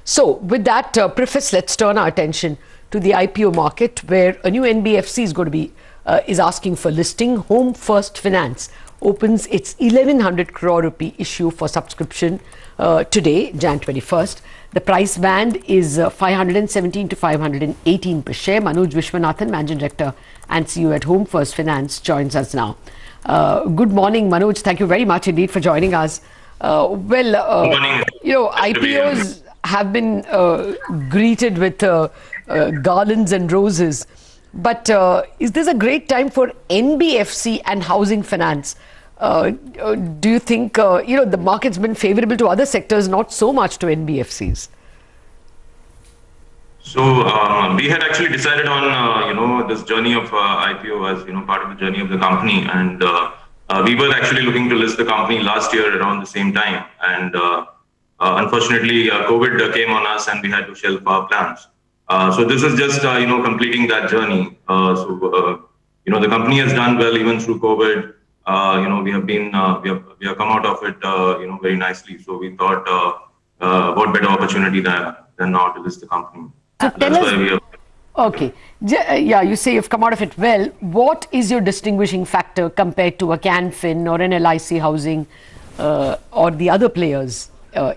So with that preface, let's turn our attention to the IPO market, where a new NBFC is going to be is asking for listing. Home First Finance opens its 1100 crore rupee issue for subscription today, Jan 21st. The price band is 517 to 518 per share. Manoj Vishwanathan, Managing Director and CEO at Home First Finance, joins us now. Good morning, Manoj. Thank you very much indeed for joining us. IPOs have been greeted with garlands and roses. But is this a great time for NBFC and housing finance? Do you think, the market's been favorable to other sectors, not so much to NBFCs? So we had actually decided on, this journey of IPO as, part of the journey of the company. And we were actually looking to list the company last year around the same time. And unfortunately, COVID came on us and we had to shelve our plans. So this is just, completing that journey. The company has done well even through COVID. We have been, we have come out of it, very nicely. So we thought, what better opportunity than now to list the company. So that's why we are. Okay. Yeah, you say you've come out of it well. What is your distinguishing factor compared to a CanFin or an LIC Housing or the other players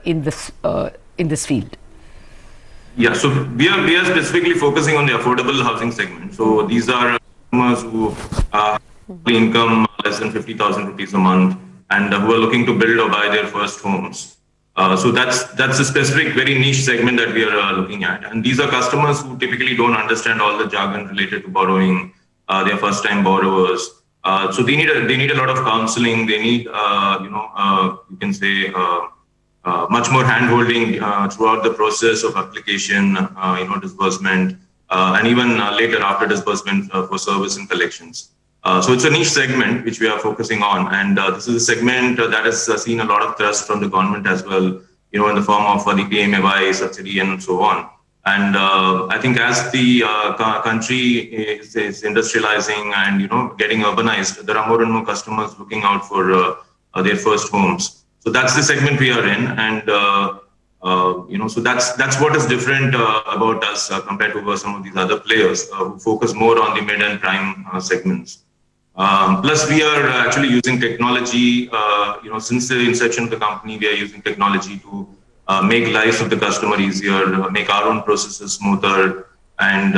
in this field? Yeah, so we are specifically focusing on the affordable housing segment. So these are customers who have income less than 50,000 rupees a month and who are looking to build or buy their first homes. So that's a specific, very niche segment that we are looking at. And these are customers who typically don't understand all the jargon related to borrowing. They're first-time borrowers. So they need a lot of counseling. They need, you can say, much more hand-holding throughout the process of application, disbursement, and even later after disbursement for service and collections. So it's a niche segment which we are focusing on, and this is a segment that has seen a lot of thrust from the government as well, in the form of the PMAY subsidy and so on. And I think as the country is industrializing and getting urbanized, there are more and more customers looking out for their first homes. So that's the segment we are in, and so that's what is different about us compared to some of these other players who focus more on the mid and prime segments. Plus, we are actually using technology. Since the inception of the company, we are using technology to make lives of the customer easier, make our own processes smoother, and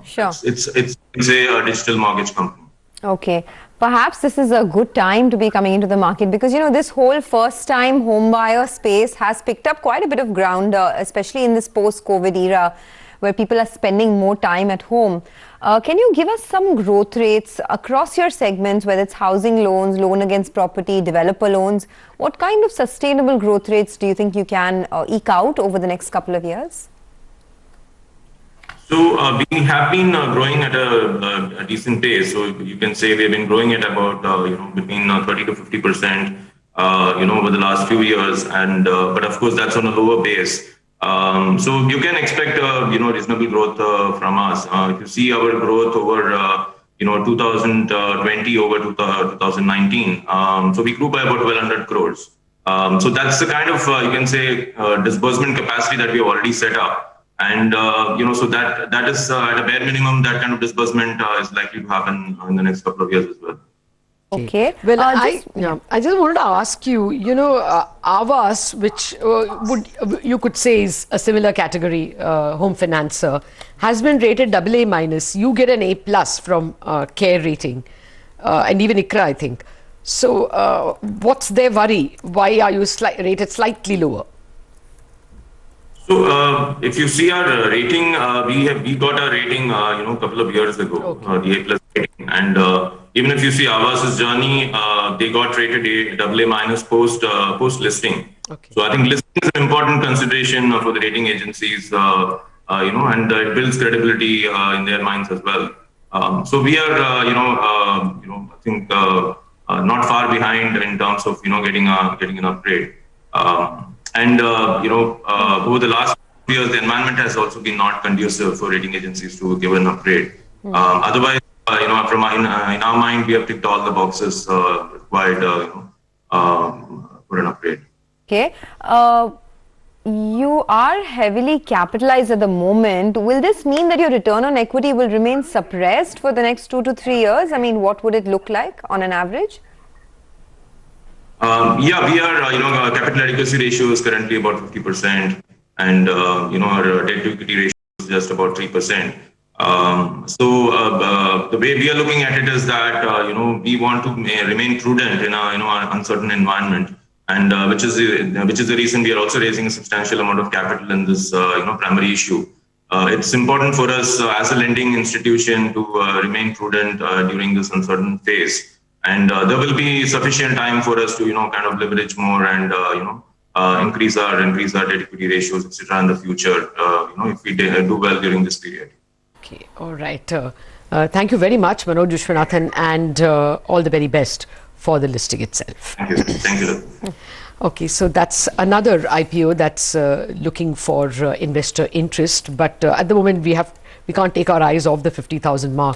Sure. it's a digital mortgage company. Okay. Perhaps this is a good time to be coming into the market because, this whole first-time home buyer space has picked up quite a bit of ground, especially in this post-COVID era where people are spending more time at home. Can you give us some growth rates across your segments, whether it's housing loans, loan against property, developer loans? What kind of sustainable growth rates do you think you can eke out over the next couple of years? So we have been growing at a decent pace. So you can say we've been growing at about between 30 to 50%, over the last few years. And but of course that's on a lower base. So you can expect reasonable growth from us. If you see our growth over 2020 over 2019, so we grew by about 1,200 crores. So that's the kind of you can say disbursement capacity that we have already set up. And so that is at a bare minimum, that kind of disbursement is likely to happen in the next couple of years as well. Okay. Well, I just wanted to ask you, Aavas, which you could say is a similar category, home financer, has been rated AA-. You get an A+ from CARE rating, and even ICRA, I think. So what's their worry? Why are you rated slightly lower? So if you see our rating, we got our rating, a couple of years ago, okay. the A+ rating, and even if you see Aavas's journey, they got rated AA- post listing. Okay. So I think listing is an important consideration for the rating agencies, and it builds credibility in their minds as well. So we are, I think not far behind in terms of getting an upgrade. And over the last few years, the environment has also been not conducive for rating agencies to give an upgrade. Otherwise, in our mind, we have ticked all the boxes required for an upgrade. Okay. You are heavily capitalized at the moment. Will this mean that your return on equity will remain suppressed for the next 2 to 3 years? I mean, what would it look like on an average? Yeah, we are, capital adequacy ratio is currently about 50%, and, our debt to equity ratio is just about 3%. The way we are looking at it is that, we want to remain prudent in an uncertain environment, and which is the reason we are also raising a substantial amount of capital in this, primary issue. It's important for us as a lending institution to remain prudent during this uncertain phase. And there will be sufficient time for us to, kind of leverage more and, increase our debt equity ratios, etc. in the future, if we do well during this period. Okay, all right. Thank you very much, Manoj Vishwanathan, and all the very best for the listing itself. Thank you. Thank you. Okay, so that's another IPO that's looking for investor interest, but at the moment we can't take our eyes off the 50,000 mark.